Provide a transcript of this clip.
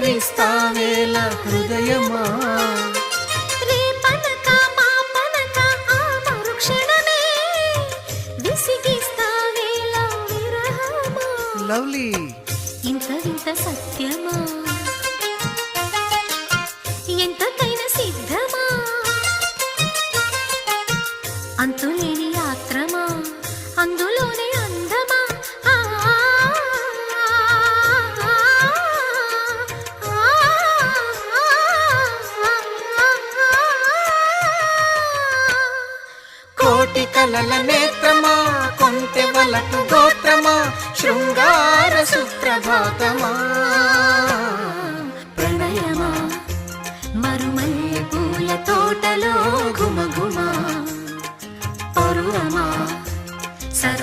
పలకరిస్తావేల హృదయమా రేపనక మాపనక ఆ మరుక్షణమే విసిగిస్తావేల విరహమా లవ్లీ ఇంత వింత సత్యమా ఎంతకైనా సిద్ధమా అంతులేని యాత్రమా అందులోనే అందమా కోటి కలల నేత్రమా కొంటె వలకు గోత్రమా శృంగార సుప్రభాతమా ప్రణయమా మరుమల్లె పూల తోటలో ఘుమఘుమా పరువమా సరస